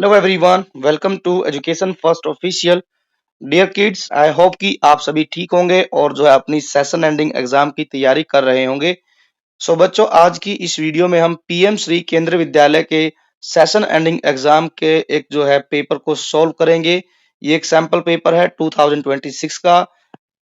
Hello everyone, welcome to education first official. Dear kids, I hope कि आप सभी ठीक होंगे और जो है अपनी सेशन एंडिंग एग्जाम की तैयारी कर रहे होंगे। सो बच्चों, आज की इस वीडियो में हम पीएम श्री केंद्रीय विद्यालय के सेशन एंडिंग एग्जाम के एक जो है पेपर को सॉल्व करेंगे। ये एक सैंपल पेपर है 2026 का।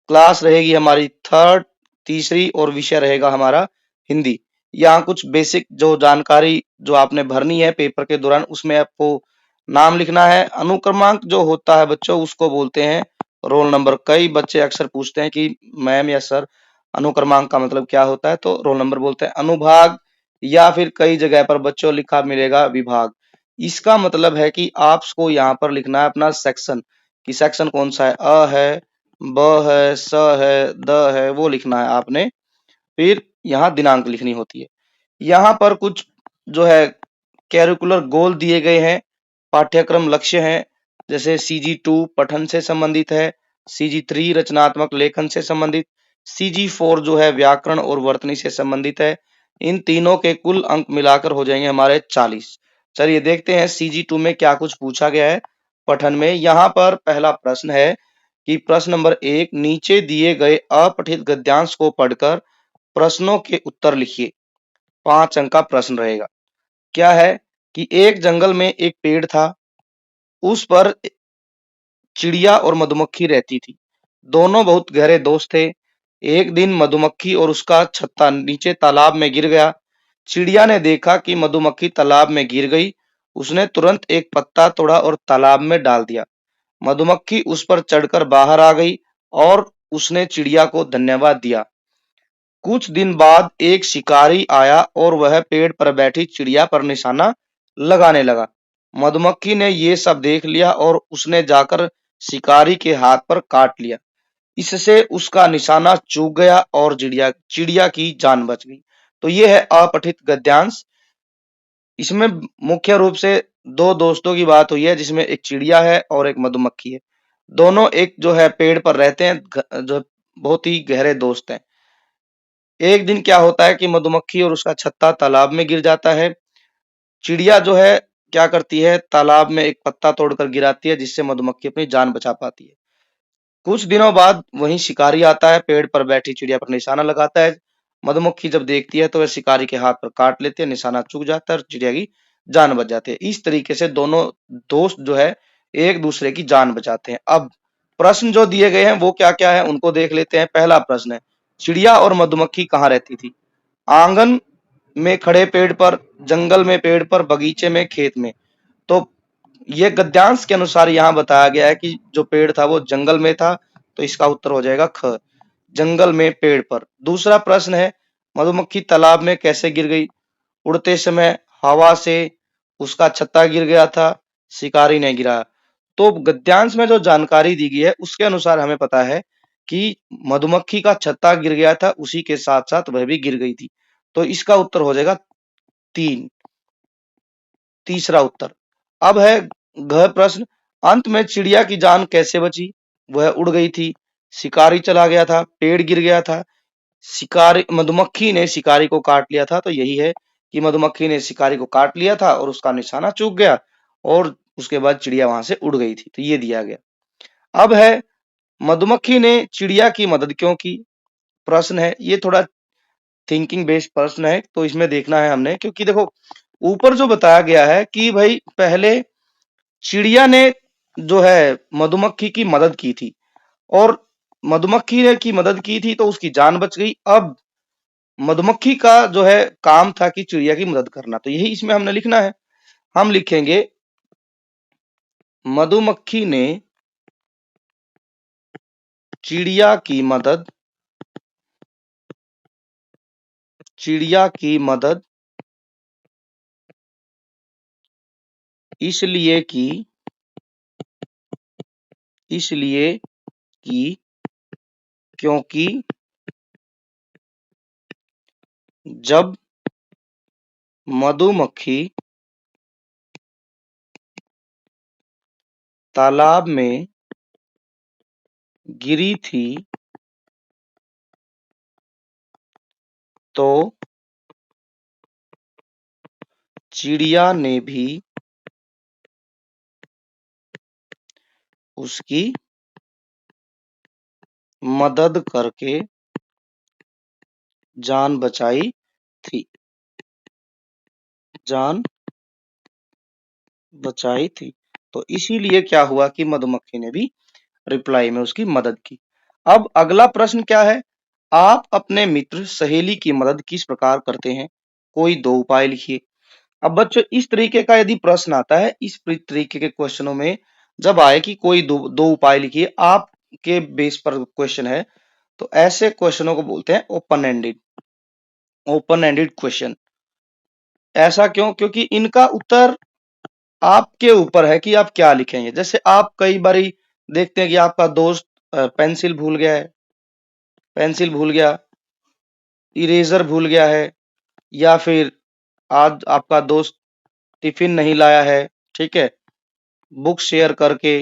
क्लास रहेगी हमारी थर्ड, तीसरी और विषय रहेगा हमारा हिंदी। यहाँ कुछ बेसिक जो जानकारी जो आपने भरनी है पेपर के दौरान, उसमें आपको नाम लिखना है। अनुक्रमांक जो होता है बच्चों, उसको बोलते हैं रोल नंबर। कई बच्चे अक्सर पूछते हैं कि मैम या सर, अनुक्रमांक का मतलब क्या होता है? तो रोल नंबर बोलते हैं। अनुभाग या फिर कई जगह पर बच्चों लिखा मिलेगा विभाग। इसका मतलब है कि आपको यहाँ पर लिखना है अपना सेक्शन, कि सेक्शन कौन सा है। अ है, ब है, स है, द है, वो लिखना है आपने। फिर यहाँ दिनांक लिखनी होती है। यहाँ पर कुछ जो है कैरिकुलर गोल दिए गए हैं, पाठ्यक्रम लक्ष्य हैं। जैसे CG2 पठन से संबंधित है, CG3 रचनात्मक लेखन से संबंधित, CG4 जो है व्याकरण और वर्तनी से संबंधित है। इन तीनों के कुल अंक मिलाकर हो जाएंगे हमारे 40। चलिए देखते हैं CG2 में क्या कुछ पूछा गया है पठन में। यहाँ पर पहला प्रश्न है कि प्रश्न नंबर 1, नीचे दिए गए अपठित गद्यांश को पढ़कर प्रश्नों के उत्तर लिखिए। 5 अंक का प्रश्न रहेगा। क्या है कि एक जंगल में एक पेड़ था, उस पर चिड़िया और मधुमक्खी रहती थी। दोनों बहुत गहरे दोस्त थे। एक दिन मधुमक्खी और उसका छत्ता नीचे तालाब में गिर गया। चिड़िया ने देखा कि मधुमक्खी तालाब में गिर गई। उसने तुरंत एक पत्ता तोड़ा और तालाब में डाल दिया। मधुमक्खी उस पर चढ़कर बाहर आ गई और उसने चिड़िया को धन्यवाद दिया। कुछ दिन बाद एक शिकारी आया और वह पेड़ पर बैठी चिड़िया पर निशाना लगाने लगा। मधुमक्खी ने ये सब देख लिया और उसने जाकर शिकारी के हाथ पर काट लिया। इससे उसका निशाना चूक गया और चिड़िया चिड़िया की जान बच गई। तो ये है अपठित गद्यांश। इसमें मुख्य रूप से दो दोस्तों की बात हुई है, जिसमें एक चिड़िया है और एक मधुमक्खी है। दोनों एक जो है पेड़ पर रहते हैं, जो बहुत ही गहरे दोस्त हैं। एक दिन क्या होता है कि मधुमक्खी और उसका छत्ता तालाब में गिर जाता है। चिड़िया जो है क्या करती है, तालाब में एक पत्ता तोड़कर गिराती है, जिससे मधुमक्खी अपनी जान बचा पाती है। कुछ दिनों बाद वहीं शिकारी आता है, पेड़ पर बैठी चिड़िया पर निशाना लगाता है। मधुमक्खी जब देखती है तो वह शिकारी के हाथ पर काट लेती है, निशाना चूक जाता है और चिड़िया की जान बच जाती है। इस तरीके से दोनों दोस्त जो है एक दूसरे की जान बचाते हैं। अब प्रश्न जो दिए गए हैं वो क्या क्या है उनको देख लेते हैं। पहला प्रश्न है, चिड़िया और मधुमक्खी कहाँ रहती थी? आंगन में खड़े पेड़ पर, जंगल में पेड़ पर, बगीचे में, खेत में। तो ये गद्यांश के अनुसार यहाँ बताया गया है कि जो पेड़ था वो जंगल में था, तो इसका उत्तर हो जाएगा ख, जंगल में पेड़ पर। दूसरा प्रश्न है, मधुमक्खी तालाब में कैसे गिर गई? उड़ते समय हवा से उसका छत्ता गिर गया था, शिकारी ने गिराया। तो गद्यांश में जो जानकारी दी गई है उसके अनुसार हमें पता है कि मधुमक्खी का छत्ता गिर गया था, उसी के साथ साथ वह भी गिर गई थी। तो इसका उत्तर हो जाएगा 3, तीसरा उत्तर। अब है घ प्रश्न, अंत में चिड़िया की जान कैसे बची? वह उड़ गई थी, शिकारी चला गया था, पेड़ गिर गया था, शिकारी मधुमक्खी ने शिकारी को काट लिया था। तो यही है कि मधुमक्खी ने शिकारी को काट लिया था और उसका निशाना चूक गया और उसके बाद चिड़िया वहां से उड़ गई थी। तो ये दिया गया। अब है, मधुमक्खी ने चिड़िया की मदद क्यों की? प्रश्न है ये, थोड़ा थिंकिंग बेस्ड प्रश्न है, तो इसमें देखना है हमने। क्योंकि देखो ऊपर जो बताया गया है कि भाई पहले चिड़िया ने जो है मधुमक्खी की मदद की थी और मधुमक्खी ने की मदद की थी तो उसकी जान बच गई। अब मधुमक्खी का जो है काम था कि चिड़िया की मदद करना, तो यही इसमें हमने लिखना है। हम लिखेंगे, मधुमक्खी ने चिड़िया की मदद इसलिए की क्योंकि जब मधुमक्खी तालाब में गिरी थी तो चिड़िया ने भी उसकी मदद करके जान बचाई थी, जान बचाई थी। तो इसीलिए क्या हुआ कि मधुमक्खी ने भी रिप्लाई में उसकी मदद की। अब अगला प्रश्न क्या है? आप अपने मित्र सहेली की मदद किस प्रकार करते हैं? कोई दो उपाय लिखिए। अब बच्चों इस तरीके का यदि प्रश्न आता है, इस तरीके के क्वेश्चनों में जब आए कि कोई दो उपाय लिखिए, आपके बेस पर क्वेश्चन है, तो ऐसे क्वेश्चनों को बोलते हैं ओपन एंडेड क्वेश्चन। ऐसा क्यों? क्योंकि इनका उत्तर आपके ऊपर है कि आप क्या लिखेंगे। जैसे आप कई बारी देखते हैं कि आपका दोस्त पेंसिल भूल गया है, पेंसिल भूल गया, इरेजर भूल गया है, या फिर आज आपका दोस्त टिफिन नहीं लाया है, ठीक है, बुक शेयर करके,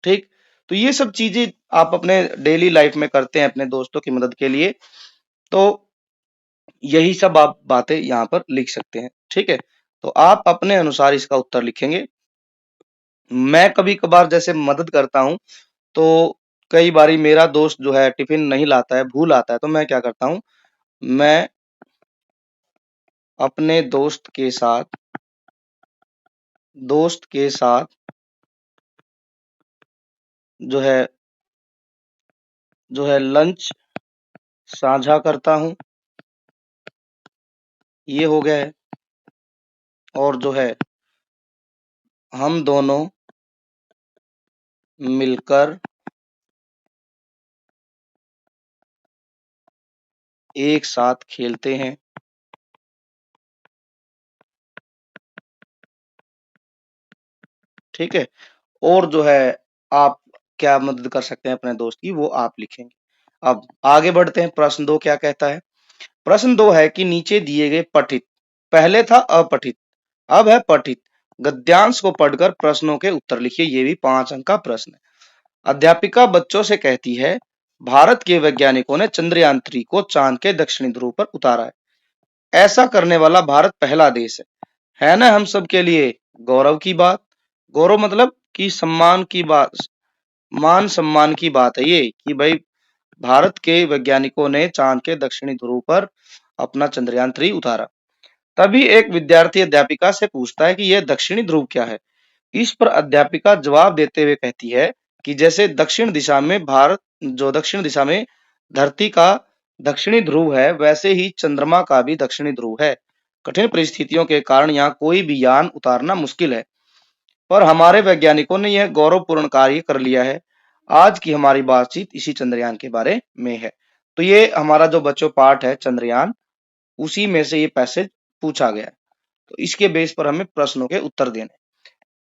ठीक। तो ये सब चीजें आप अपने डेली लाइफ में करते हैं अपने दोस्तों की मदद के लिए, तो यही सब आप बातें यहाँ पर लिख सकते हैं, ठीक है। तो आप अपने अनुसार इसका उत्तर लिखेंगे। मैं कभी कभार जैसे मदद करता हूँ, तो कई बारी मेरा दोस्त जो है टिफिन नहीं लाता है, भूल आता है, तो मैं क्या करता हूँ, मैं अपने दोस्त के साथ जो है लंच साझा करता हूँ, ये हो गया है। और जो है हम दोनों मिलकर एक साथ खेलते हैं, ठीक है। और जो है आप क्या मदद कर सकते हैं अपने दोस्त की, वो आप लिखेंगे। अब आगे बढ़ते हैं। प्रश्न 2 क्या कहता है? प्रश्न 2 है कि नीचे दिए गए पठित, पहले था अपठित, अब है पठित गद्यांश को पढ़कर प्रश्नों के उत्तर लिखिए। ये भी 5 अंक का प्रश्न है। अध्यापिका बच्चों से कहती है, भारत के वैज्ञानिकों ने चंद्रयान 3 को चांद के दक्षिणी ध्रुव पर उतारा है। ऐसा करने वाला भारत पहला देश है ना हम सबके लिए गौरव की बात। गौरव मतलब कि सम्मान की बात, मान सम्मान की बात है ये, कि भाई भारत के वैज्ञानिकों ने चांद के दक्षिणी ध्रुव पर अपना चंद्रयान 3 उतारा। तभी एक विद्यार्थी अध्यापिका से पूछता है कि यह दक्षिणी ध्रुव क्या है। इस पर अध्यापिका जवाब देते हुए कहती है कि जैसे दक्षिण दिशा में धरती का दक्षिणी ध्रुव है, वैसे ही चंद्रमा का भी दक्षिणी ध्रुव है। कठिन परिस्थितियों के कारण यहाँ कोई भी यान उतारना मुश्किल है, पर हमारे वैज्ञानिकों ने यह गौरवपूर्ण कार्य कर लिया है। आज की हमारी बातचीत इसी चंद्रयान के बारे में है। तो ये हमारा जो बच्चों पार्ट है चंद्रयान, उसी में से ये पैसेज पूछा गया है। तो इसके बेस पर हमें प्रश्नों के उत्तर देने।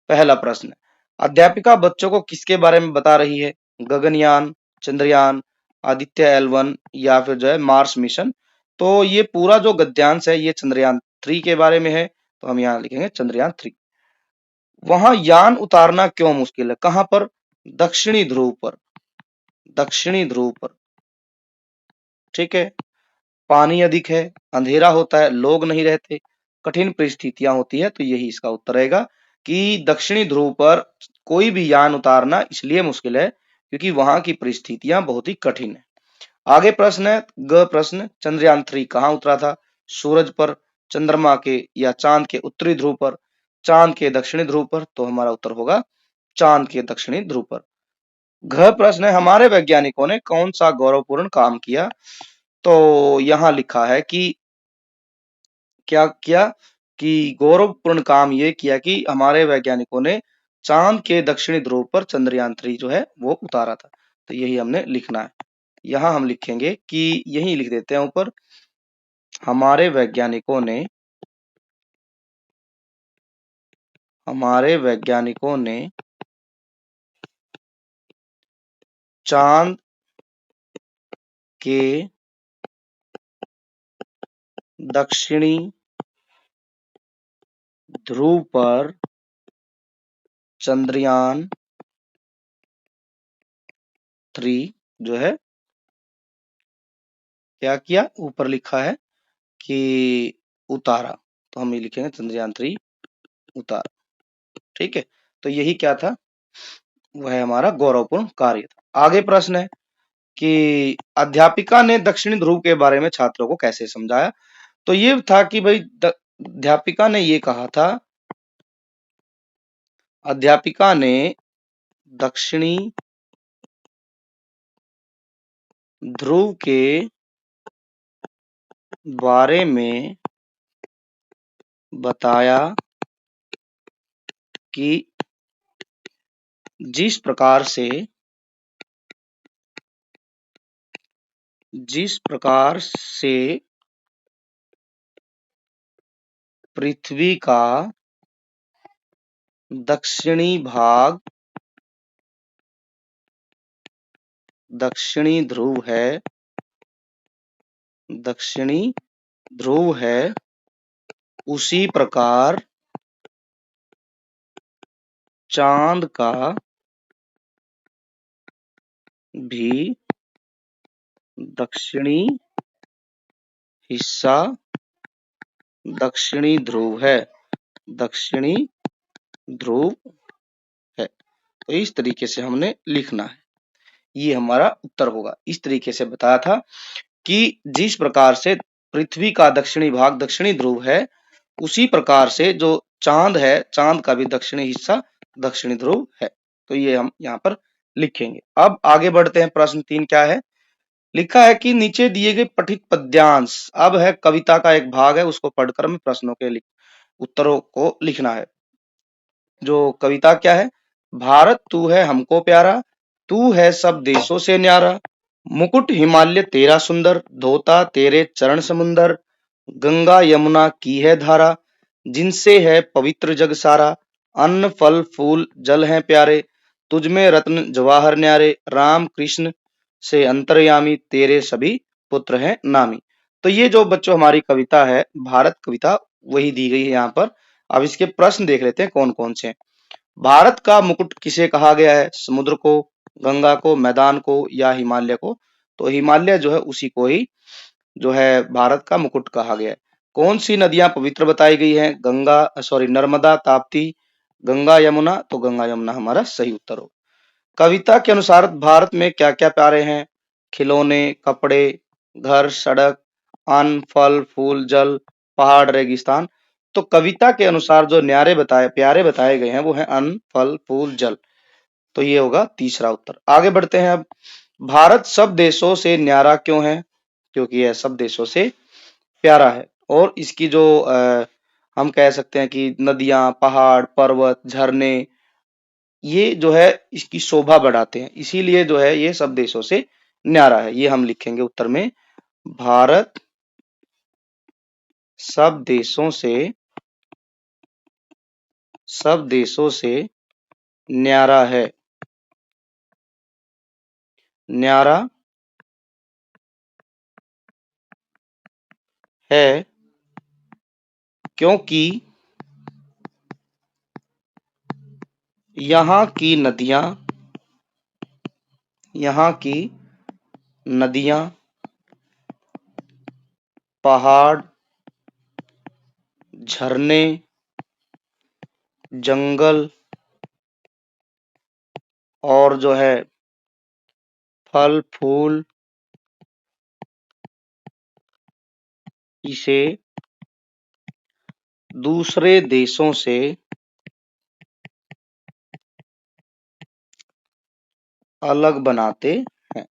पहला प्रश्न, अध्यापिका बच्चों को किसके बारे में बता रही है? गगनयान, चंद्रयान, आदित्य L1 या फिर जो है मार्स मिशन। तो ये पूरा जो गद्यांश है ये चंद्रयान 3 के बारे में है, तो हम यहाँ लिखेंगे चंद्रयान 3। वहां यान उतारना क्यों मुश्किल है? कहां पर? दक्षिणी ध्रुव पर, दक्षिणी ध्रुव पर, ठीक है। पानी अधिक है, अंधेरा होता है, लोग नहीं रहते, कठिन परिस्थितियां होती है, तो यही इसका उत्तर रहेगा कि दक्षिणी ध्रुव पर कोई भी यान उतारना इसलिए मुश्किल है क्योंकि वहां की परिस्थितियां बहुत ही कठिन है। आगे प्रश्न है ग प्रश्न, चंद्रयान 3 कहाँ उतरा था? सूरज पर, चंद्रमा के या चांद के उत्तरी ध्रुव पर, चांद के दक्षिणी ध्रुव पर। तो हमारा उत्तर होगा चांद के दक्षिणी ध्रुव पर। घ प्रश्न है, हमारे वैज्ञानिकों ने कौन सा गौरवपूर्ण काम किया? तो यहाँ लिखा है कि क्या किया कि गौरवपूर्ण काम ये किया कि हमारे वैज्ञानिकों ने चांद के दक्षिणी ध्रुव पर चंद्रयान 3 जो है वो उतारा था। तो यही हमने लिखना है। यहाँ हम लिखेंगे कि यही लिख देते हैं ऊपर, हमारे वैज्ञानिकों ने चांद के दक्षिणी ध्रुव पर चंद्रयान 3 जो है क्या किया, ऊपर लिखा है कि उतारा। तो हम ये लिखेंगे चंद्रयान 3 उतारा, ठीक है। तो यही क्या था, वह हमारा गौरवपूर्ण कार्य था। आगे प्रश्न है कि अध्यापिका ने दक्षिणी ध्रुव के बारे में छात्रों को कैसे समझाया। तो ये था कि भाई अध्यापिका ने ये कहा था, अध्यापिका ने दक्षिणी ध्रुव के बारे में बताया कि जिस प्रकार से पृथ्वी का दक्षिणी भाग दक्षिणी ध्रुव है, उसी प्रकार चांद का भी दक्षिणी हिस्सा दक्षिणी ध्रुव है। तो इस तरीके से हमने लिखना है, ये हमारा उत्तर होगा। इस तरीके से बताया था कि जिस प्रकार से पृथ्वी का दक्षिणी भाग दक्षिणी ध्रुव है, उसी प्रकार से जो चांद है, चांद का भी दक्षिणी हिस्सा दक्षिणी ध्रुव है। तो ये हम यहाँ पर लिखेंगे। अब आगे बढ़ते हैं। प्रश्न 3 क्या है? लिखा है कि नीचे दिए गए पठित पद्यांश, अब है कविता का एक भाग है, उसको पढ़कर हमें प्रश्नों के उत्तरों को लिखना है। जो कविता क्या है? भारत तू है हमको प्यारा, तू है सब देशों से न्यारा, मुकुट हिमालय तेरा सुंदर, धोता तेरे चरण समुंदर, गंगा यमुना की है धारा, जिनसे है पवित्र जग सारा, अन्न फल फूल जल हैं प्यारे, तुझ में रत्न जवाहर न्यारे, राम कृष्ण से अंतर्यामी, तेरे सभी पुत्र हैं नामी। तो ये जो बच्चों हमारी कविता है, भारत कविता, वही दी गई है यहाँ पर। अब इसके प्रश्न देख लेते हैं कौन कौन से हैं। भारत का मुकुट किसे कहा गया है? समुद्र को, गंगा को, मैदान को या हिमालय को? तो हिमालय जो है उसी को ही जो है भारत का मुकुट कहा गया है। कौन सी नदियां पवित्र बताई गई हैं? नर्मदा, ताप्ती, गंगा यमुना। तो गंगा यमुना हमारा सही उत्तर हो। कविता के अनुसार भारत में क्या क्या प्यारे हैं? खिलौने, कपड़े, घर, सड़क, अन्न, फल, फूल, जल, पहाड़, रेगिस्तान। तो कविता के अनुसार जो प्यारे बताए गए हैं वो है अन्न, फल, फूल, जल। तो ये होगा तीसरा उत्तर। आगे बढ़ते हैं। अब भारत सब देशों से न्यारा क्यों है? क्योंकि यह सब देशों से प्यारा है और इसकी जो हम कह सकते हैं कि नदियां, पहाड़, पर्वत, झरने, ये जो है इसकी शोभा बढ़ाते हैं, इसीलिए जो है ये सब देशों से न्यारा है। ये हम लिखेंगे उत्तर में, भारत सब देशों से न्यारा है। न्यारा है क्योंकि यहाँ की नदियां, पहाड़, झरने, जंगल और जो है फल फूल इसे दूसरे देशों से अलग बनाते हैं,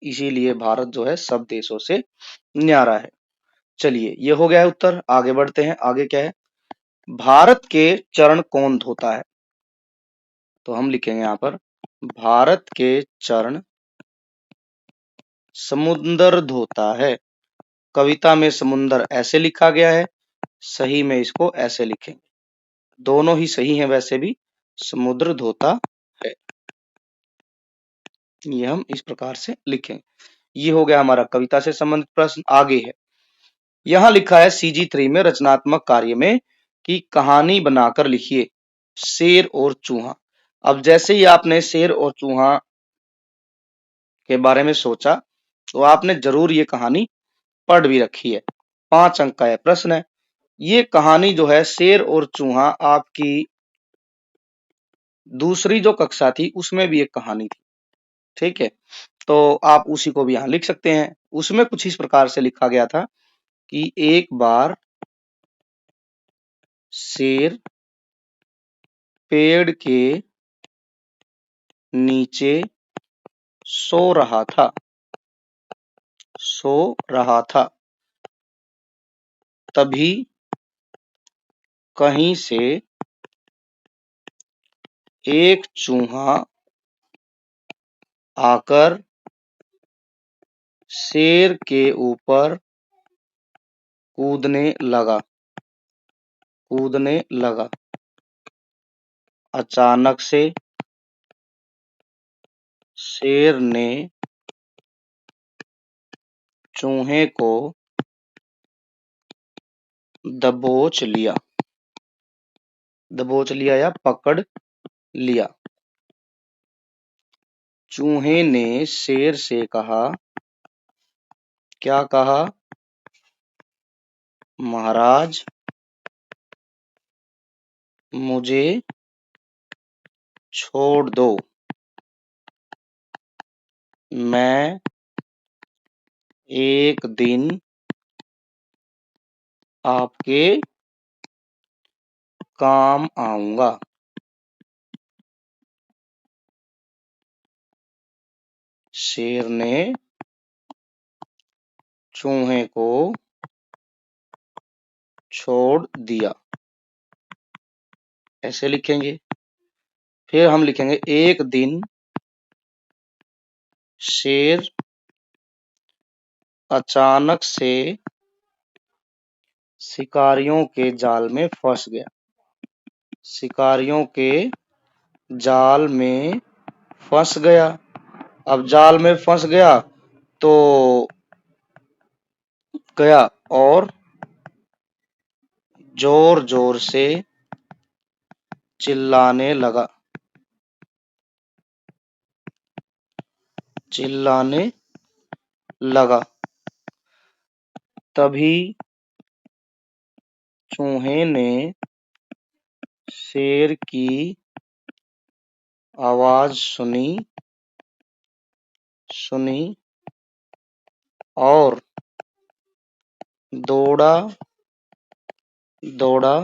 इसीलिए भारत जो है सब देशों से न्यारा है। चलिए, ये हो गया है उत्तर। आगे बढ़ते हैं। आगे क्या है? भारत के चरण कौन धोता है? तो हम लिखेंगे यहाँ पर, भारत के चरण समुंदर धोता है। कविता में समुंदर ऐसे लिखा गया है, सही में इसको ऐसे लिखेंगे। दोनों ही सही हैं वैसे भी, समुद्र धोता है, ये हम इस प्रकार से लिखेंगे। ये हो गया हमारा कविता से संबंधित प्रश्न। आगे है, यहां लिखा है CG3 में रचनात्मक कार्य में कि कहानी बनाकर लिखिए शेर और चूहा। अब जैसे ही आपने शेर और चूहा के बारे में सोचा तो आपने जरूर ये कहानी पढ़ भी रखी है। 5 अंक का यह प्रश्न है। ये कहानी जो है शेर और चूहा आपकी दूसरी जो कक्षा थी उसमें भी एक कहानी थी। ठीक है, तो आप उसी को भी यहाँ लिख सकते हैं। उसमें कुछ इस प्रकार से लिखा गया था कि एक बार शेर पेड़ के नीचे सो रहा था, सो रहा था। तभी कहीं से एक चूहा आकर शेर के ऊपर कूदने लगा, कूदने लगा। अचानक से शेर ने चूहे को दबोच लिया, दबोच लिया या पकड़ लिया। चूहे ने शेर से कहा, क्या कहा? महाराज, मुझे छोड़ दो, मैं एक दिन आपके काम आऊंगा। शेर ने चूहे को छोड़ दिया, ऐसे लिखेंगे। फिर हम लिखेंगे एक दिन शेर अचानक से शिकारियों के जाल में फंस गया, शिकारियों के जाल में फंस गया। अब जाल में फंस गया तो गया और जोर जोर से चिल्लाने लगा, चिल्लाने लगा। तभी चूहे ने शेर की आवाज सुनी, सुनी और दौड़ा, दौड़ा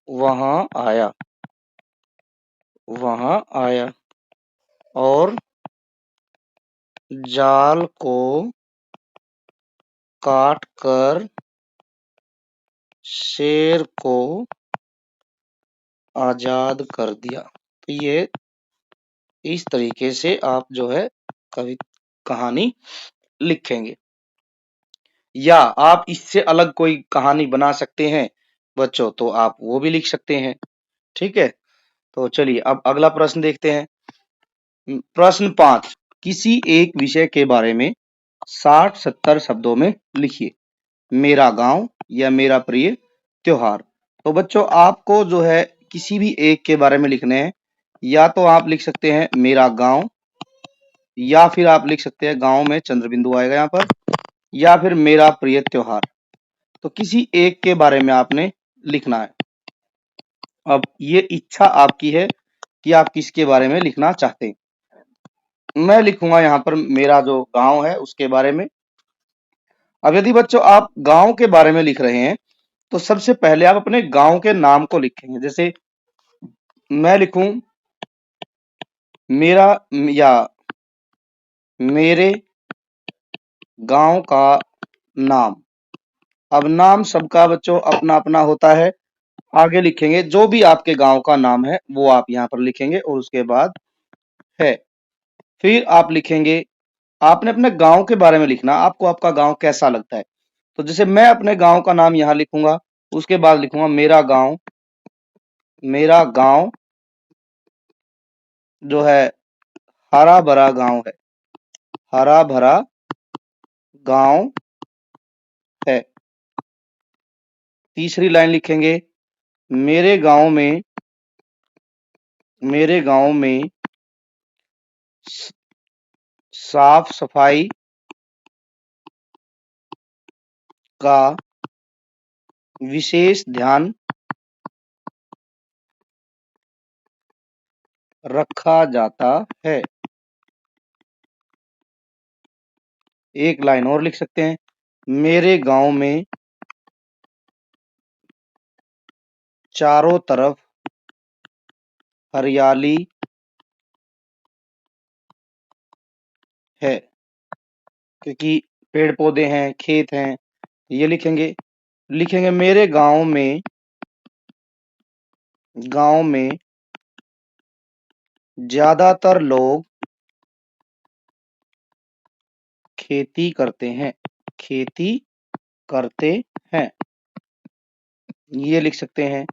वहां आया, वहां आया और जाल को काट कर शेर को आजाद कर दिया। तो ये इस तरीके से आप जो है कहानी लिखेंगे, या आप इससे अलग कोई कहानी बना सकते हैं बच्चों, तो आप वो भी लिख सकते हैं। ठीक है, तो चलिए अब अगला प्रश्न देखते हैं। प्रश्न 5, किसी एक विषय के बारे में 60-70 शब्दों में लिखिए। मेरा गांव या मेरा प्रिय त्योहार। तो बच्चों आपको जो है किसी भी एक के बारे में लिखने हैं, या तो आप लिख सकते हैं मेरा गांव, या फिर आप लिख सकते हैं गांव में चंद्र बिंदु आएगा यहाँ पर, या फिर मेरा प्रिय त्योहार। तो किसी एक के बारे में आपने लिखना है। अब ये इच्छा आपकी है कि आप किसके बारे में लिखना चाहते हैं। मैं लिखूंगा यहाँ पर मेरा जो गांव है उसके बारे में। अब यदि बच्चों आप गांव के बारे में लिख रहे हैं तो सबसे पहले आप अपने गांव के नाम को लिखेंगे। जैसे मैं लिखूं मेरा या मेरे गांव का नाम। अब नाम सबका बच्चों अपना अपना होता है। आगे लिखेंगे जो भी आपके गांव का नाम है वो आप यहाँ पर लिखेंगे और उसके बाद है। फिर आप लिखेंगे, आपने अपने गांव के बारे में लिखना, आपको आपका गांव कैसा लगता है। तो जैसे मैं अपने गांव का नाम यहाँ लिखूंगा, उसके बाद लिखूंगा मेरा गांव, मेरा गांव जो है हरा भरा गांव है, हरा भरा गांव है। तीसरी लाइन लिखेंगे मेरे गांव में, मेरे गांव में साफ सफाई का विशेष ध्यान रखा जाता है। एक लाइन और लिख सकते हैं, मेरे गांव में चारों तरफ हरियाली है, क्योंकि पेड़ पौधे हैं, खेत हैं। ये लिखेंगे मेरे गांव में ज्यादातर लोग खेती करते हैं, खेती करते हैं। ये लिख सकते हैं।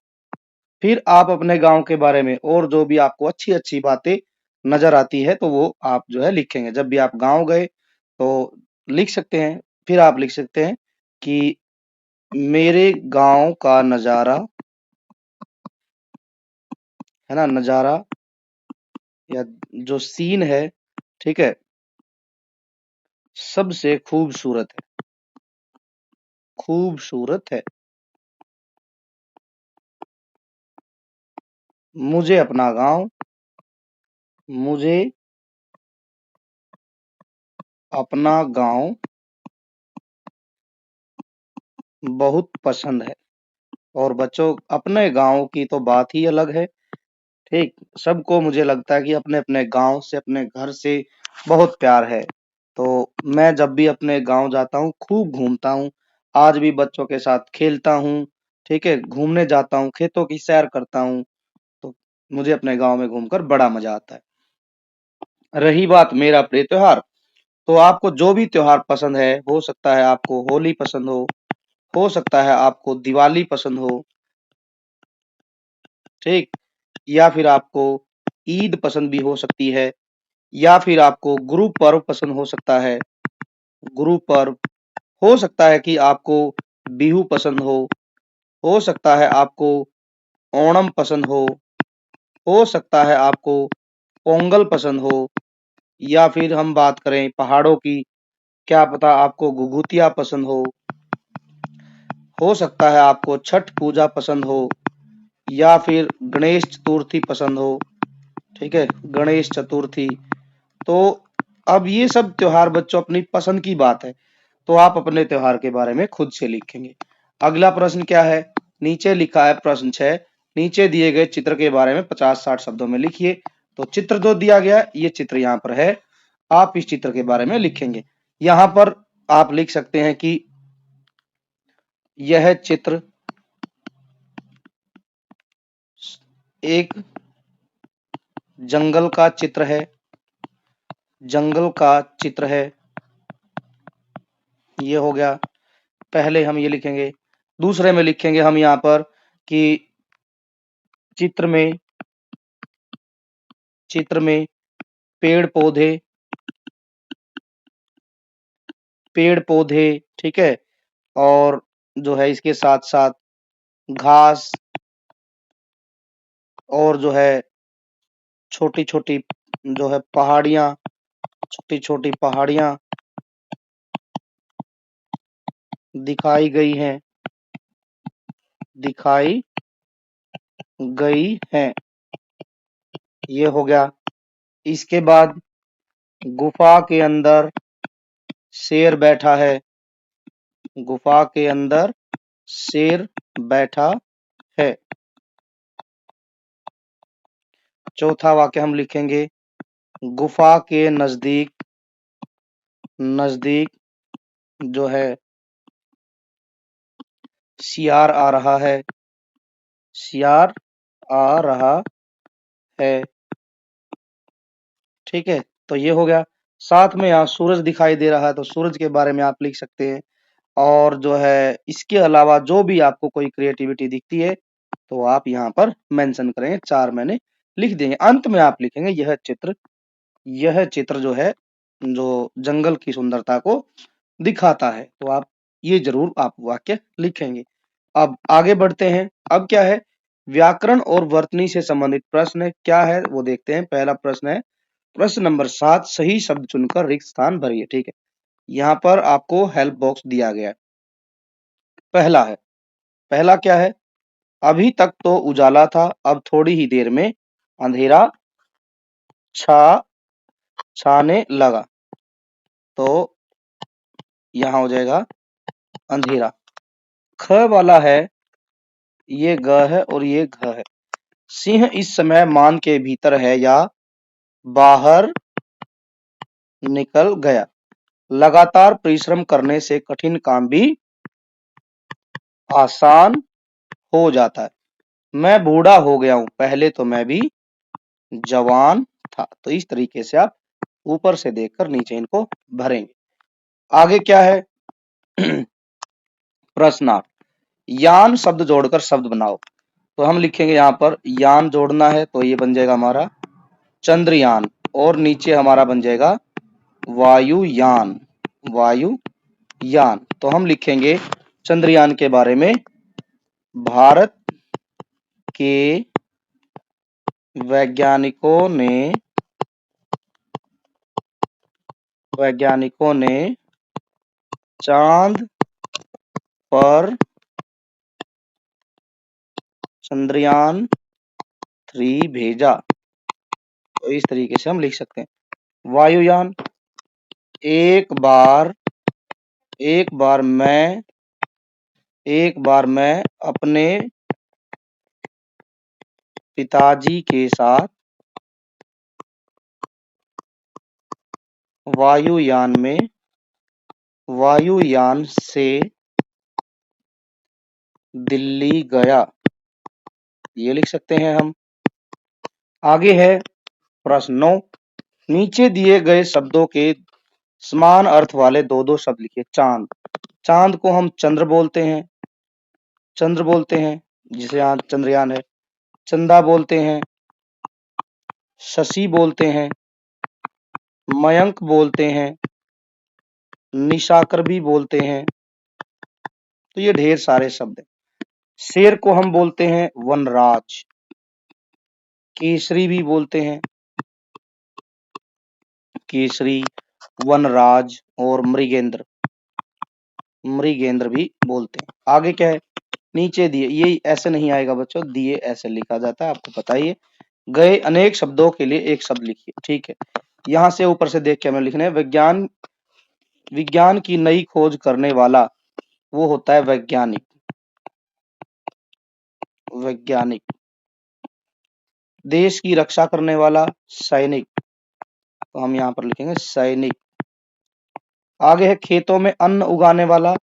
फिर आप अपने गांव के बारे में और जो भी आपको अच्छी अच्छी बातें नजर आती है तो वो आप जो है लिखेंगे। जब भी आप गांव गए तो लिख सकते हैं। फिर आप लिख सकते हैं कि मेरे गांव का नजारा, है ना, नजारा या जो सीन है, ठीक है, सबसे खूबसूरत है, खूबसूरत है। मुझे अपना गांव, मुझे अपना गांव बहुत पसंद है। और बच्चों, अपने गांव की तो बात ही अलग है। ठीक, सबको मुझे लगता है कि अपने अपने गांव से, अपने घर से बहुत प्यार है। तो मैं जब भी अपने गांव जाता हूँ खूब घूमता हूँ। आज भी बच्चों के साथ खेलता हूँ, ठीक है, घूमने जाता हूँ, खेतों की सैर करता हूँ। तो मुझे अपने गांव में घूमकर बड़ा मजा आता है। रही बात मेरा प्रिय त्योहार, तो आपको जो भी त्योहार पसंद है, हो सकता है आपको होली पसंद हो सकता है आपको दिवाली पसंद हो, ठीक, या फिर आपको ईद पसंद भी हो सकती है, या फिर आपको गुरु पर्व पसंद हो सकता है। गुरु पर्व हो सकता है कि आपको बिहू पसंद हो सकता है आपको ओणम पसंद हो सकता है आपको पोंगल पसंद हो, या फिर हम बात करें पहाड़ों की, क्या पता आपको घुघुतिया पसंद हो सकता है आपको छठ पूजा पसंद हो, या फिर गणेश चतुर्थी पसंद हो, ठीक है, गणेश चतुर्थी। तो अब ये सब त्योहार बच्चों अपनी पसंद की बात है, तो आप अपने त्योहार के बारे में खुद से लिखेंगे। अगला प्रश्न क्या है, नीचे लिखा है प्रश्न 6, नीचे दिए गए चित्र के बारे में 50-60 शब्दों में लिखिए। तो चित्र जो दिया गया है, ये चित्र यहाँ पर है, आप इस चित्र के बारे में लिखेंगे। यहाँ पर आप लिख सकते हैं कि यह चित्र एक जंगल का चित्र है, जंगल का चित्र है। ये हो गया, पहले हम ये लिखेंगे। दूसरे में लिखेंगे हम यहाँ पर कि चित्र में पेड़ पौधे, पेड़ पौधे, ठीक है, और जो है इसके साथ साथ घास, और जो है छोटी छोटी जो है पहाड़ियां, छोटी छोटी पहाड़ियां दिखाई गई हैं, दिखाई गई हैं। ये हो गया। इसके बाद गुफा के अंदर शेर बैठा है, गुफा के अंदर शेर बैठा है। चौथा वाक्य हम लिखेंगे, गुफा के नजदीक, नजदीक जो है सियार आ रहा है, सियार आ रहा है, ठीक है। तो ये हो गया। साथ में यहाँ सूरज दिखाई दे रहा है, तो सूरज के बारे में आप लिख सकते हैं। और जो है इसके अलावा जो भी आपको कोई क्रिएटिविटी दिखती है तो आप यहाँ पर मेंशन करेंगे। 4 मैंने लिख देंगे। अंत में आप लिखेंगे यह चित्र जो है जो जंगल की सुंदरता को दिखाता है। तो आप ये जरूर आप वाक्य लिखेंगे। अब आगे बढ़ते हैं। अब क्या है, व्याकरण और वर्तनी से संबंधित प्रश्न क्या है वो देखते हैं। पहला प्रश्न है प्रश्न नंबर 7, सही शब्द चुनकर रिक्त स्थान भरिए, ठीक है। यहाँ पर आपको हेल्प बॉक्स दिया गया है। पहला है पहला क्या है, अभी तक तो उजाला था, अब थोड़ी ही देर में अंधेरा छा छाने लगा। तो यहाँ हो जाएगा अंधेरा। ख वाला है, ये ग है और ये घ है। सिंह इस समय मान के भीतर है या बाहर निकल गया। लगातार परिश्रम करने से कठिन काम भी आसान हो जाता है। मैं बूढ़ा हो गया हूं, पहले तो मैं भी जवान था। तो इस तरीके से आप ऊपर से देखकर नीचे इनको भरेंगे। आगे क्या है, प्रश्नार्थ। यान शब्द जोड़कर शब्द बनाओ। तो हम लिखेंगे यहाँ पर यान जोड़ना है, तो ये बन जाएगा हमारा चंद्रयान, और नीचे हमारा बन जाएगा वायुयान। वायुयान, तो हम लिखेंगे चंद्रयान के बारे में, भारत के वैज्ञानिकों ने चांद पर चंद्रयान 3 भेजा। तो इस तरीके से हम लिख सकते हैं। वायुयान, एक बार मैं अपने पिताजी के साथ वायुयान से दिल्ली गया। ये लिख सकते हैं हम। आगे है प्रश्न 9। नीचे दिए गए शब्दों के समान अर्थ वाले दो दो शब्द लिखिए। चांद, चांद को हम चंद्र बोलते हैं, जिसे यहाँ चंद्रयान है। चंदा बोलते हैं, शशि बोलते हैं, मयंक बोलते हैं, निशाकर भी बोलते हैं। तो ये ढेर सारे शब्द हैं। शेर को हम बोलते हैं वनराज, केसरी भी बोलते हैं, केसरी, वनराज, और मृगेंद्र भी बोलते हैं। आगे क्या है, नीचे दिए, ये ऐसे नहीं आएगा बच्चों, दिए ऐसे लिखा जाता है, आपको पता ही है। गए अनेक शब्दों के लिए एक शब्द लिखिए, ठीक है। यहां से ऊपर से देख के हमें लिखना है, विज्ञान की नई खोज करने वाला वो होता है वैज्ञानिक। देश की रक्षा करने वाला सैनिक, तो हम यहाँ पर लिखेंगे सैनिक। आगे है खेतों में अन्न उगाने वाला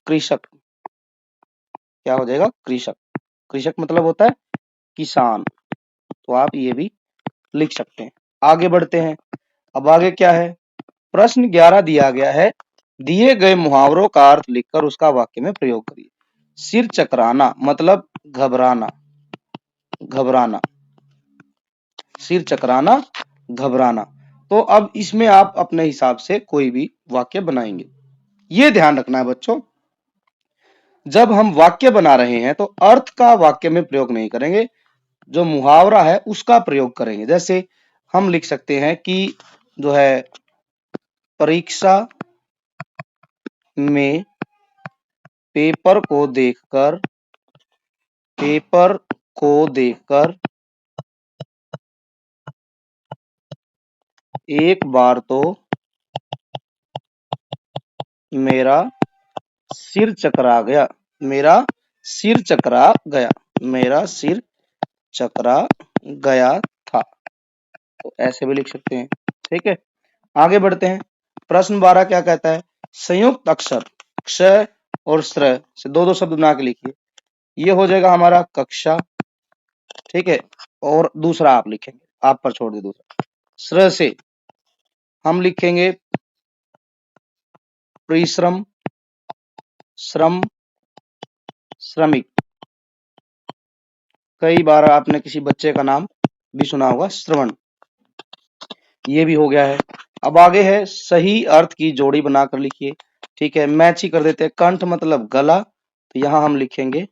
कृषक। क्या हो जाएगा, कृषक। कृषक मतलब होता है किसान। तो आप ये भी लिख सकते हैं। आगे बढ़ते हैं। अब आगे क्या है, प्रश्न 11 दिया गया है, दिए गए मुहावरों का अर्थ लिखकर उसका वाक्य में प्रयोग करिए। सिर चकराना मतलब घबराना, सिर चकराना, घबराना। तो अब इसमें आप अपने हिसाब से कोई भी वाक्य बनाएंगे। ये ध्यान रखना है बच्चों, जब हम वाक्य बना रहे हैं तो अर्थ का वाक्य में प्रयोग नहीं करेंगे, जो मुहावरा है उसका प्रयोग करेंगे। जैसे हम लिख सकते हैं कि जो है, परीक्षा में पेपर को देखकर एक बार तो मेरा सिर चकरा गया, था। तो ऐसे भी लिख सकते हैं, ठीक है। आगे बढ़ते हैं। प्रश्न 12 क्या कहता है, संयुक्त अक्षर क्ष और श्र से दो दो शब्द बना के लिखिए। ये हो जाएगा हमारा कक्षा, ठीक है। और दूसरा आप लिखेंगे, आप पर छोड़ दे दूसरा। श्र से हम लिखेंगे परिश्रम, श्रम, श्रमिक। कई बार आपने किसी बच्चे का नाम भी सुना होगा, श्रवण। ये भी हो गया है। अब आगे है सही अर्थ की जोड़ी बनाकर लिखिए, ठीक है। मैच ही कर देते हैं। कंठ मतलब गला, तो यहां हम लिखेंगे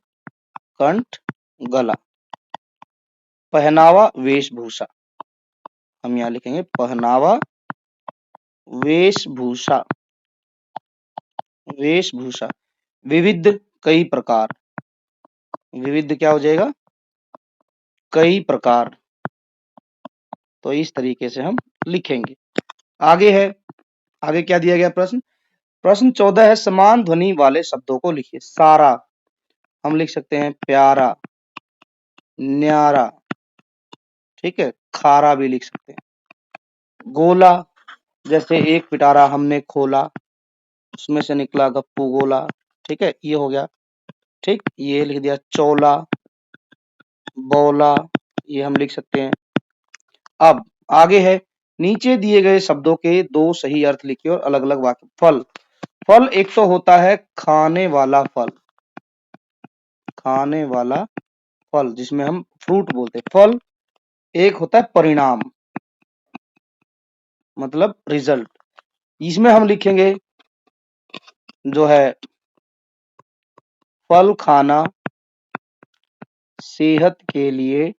कंठ, गला। पहनावा, वेशभूषा, हम यहाँ लिखेंगे पहनावा, वेशभूषा। विविध, कई प्रकार, विविध क्या हो जाएगा, कई प्रकार। तो इस तरीके से हम लिखेंगे। आगे है, आगे क्या दिया गया प्रश्न, प्रश्न 14 है, समान ध्वनि वाले शब्दों को लिखिए। सारा हम लिख सकते हैं प्यारा, न्यारा, ठीक है, खारा भी लिख सकते हैं। गोला, जैसे एक पिटारा हमने खोला, उसमें से निकला गप्पू गोला, ठीक है, ये हो गया। ठीक, ये लिख दिया। चौला, बौला, ये हम लिख सकते हैं। अब आगे है, नीचे दिए गए शब्दों के दो सही अर्थ लिखिए और अलग अलग वाक्य। फल, फल एक तो होता है खाने वाला फल, खाने वाला फल जिसमें हम फ्रूट बोलते हैं। फल एक होता है परिणाम, मतलब रिजल्ट। इसमें हम लिखेंगे जो है, फल खाना सेहत के लिए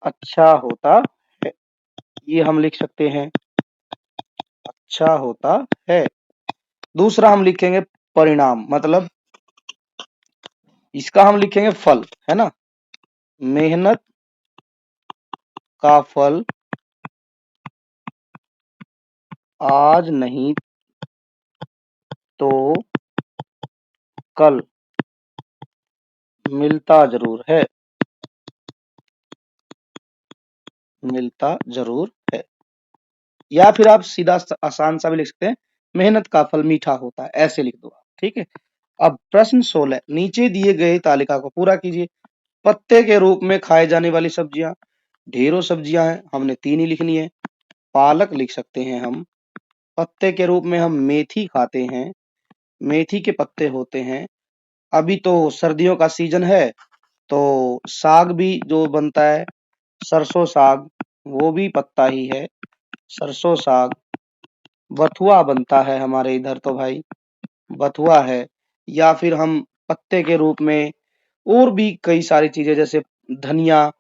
अच्छा होता है, ये हम लिख सकते हैं, अच्छा होता है। दूसरा हम लिखेंगे परिणाम, मतलब इसका हम लिखेंगे फल, है ना, मेहनत का फल आज नहीं तो कल मिलता जरूर है, मिलता जरूर है। या फिर आप सीधा आसान सा भी लिख सकते हैं, मेहनत का फल मीठा होता है, ऐसे लिख दो आप, ठीक है। अब प्रश्न 16, नीचे दिए गए तालिका को पूरा कीजिए। पत्ते के रूप में खाए जाने वाली सब्जियां, ढेरों सब्जियां हैं, हमने 3 ही लिखनी है। पालक लिख सकते हैं हम, पत्ते के रूप में हम मेथी खाते हैं, मेथी के पत्ते होते हैं। अभी तो सर्दियों का सीजन है, तो साग भी जो बनता है, सरसों साग, वो भी पत्ता ही है, सरसों साग। बथुआ बनता है हमारे इधर तो भाई, बथुआ है। या फिर हम पत्ते के रूप में और भी कई सारी चीजें, जैसे धनिया,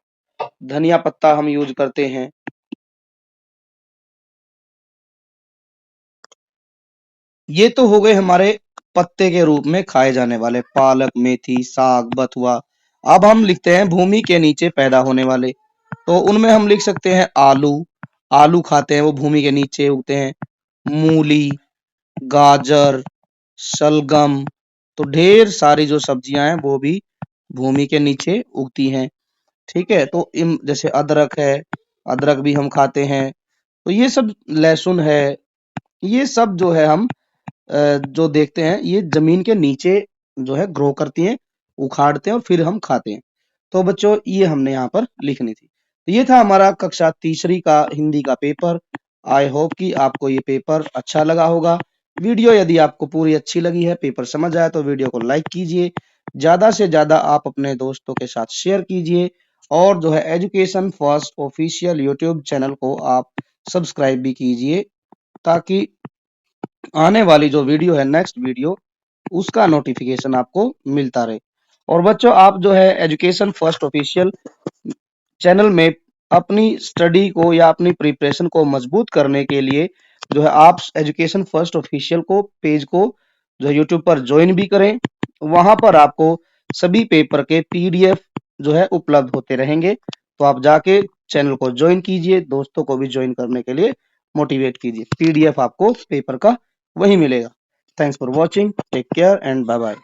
धनिया पत्ता हम यूज करते हैं। ये तो हो गए हमारे पत्ते के रूप में खाए जाने वाले, पालक, मेथी, साग, बथुआ। अब हम लिखते हैं भूमि के नीचे पैदा होने वाले, तो उनमें हम लिख सकते हैं आलू, आलू खाते हैं, वो भूमि के नीचे उगते हैं। मूली, गाजर, शलगम, तो ढेर सारी जो सब्जियां हैं वो भी भूमि के नीचे उगती हैं, ठीक है। तो इन जैसे अदरक है, अदरक भी हम खाते हैं। तो ये सब, लहसुन है, ये सब जो है हम जो देखते हैं, ये जमीन के नीचे जो है ग्रो करती हैं, उखाड़ते हैं और फिर हम खाते हैं। तो बच्चों, ये हमने यहाँ पर लिखनी थी। तो ये था हमारा कक्षा तीसरी का हिंदी का पेपर। आई होप कि आपको ये पेपर अच्छा लगा होगा। वीडियो यदि आपको पूरी अच्छी लगी है, पेपर समझ आया, तो वीडियो को लाइक कीजिए, ज्यादा से ज्यादा आप अपने दोस्तों के साथ शेयर कीजिए, और जो है education first official YouTube channel को आप सब्सक्राइब भी कीजिए, ताकि आने वाली जो वीडियो है, नेक्स्ट वीडियो, उसका नोटिफिकेशन आपको मिलता रहे। और बच्चों, आप जो है एजुकेशन फर्स्ट ऑफिशियल चैनल में अपनी स्टडी को या अपनी प्रिपरेशन को मजबूत करने के लिए जो है, आप एजुकेशन फर्स्ट ऑफिशियल को पेज को जो है यूट्यूब पर ज्वाइन भी करें। वहां पर आपको सभी पेपर के पीडीएफ जो है उपलब्ध होते रहेंगे। तो आप जाके चैनल को ज्वाइन कीजिए, दोस्तों को भी ज्वाइन करने के लिए मोटिवेट कीजिए। पीडीएफ आपको पेपर का वही मिलेगा। Thanks for watching, take care and bye bye.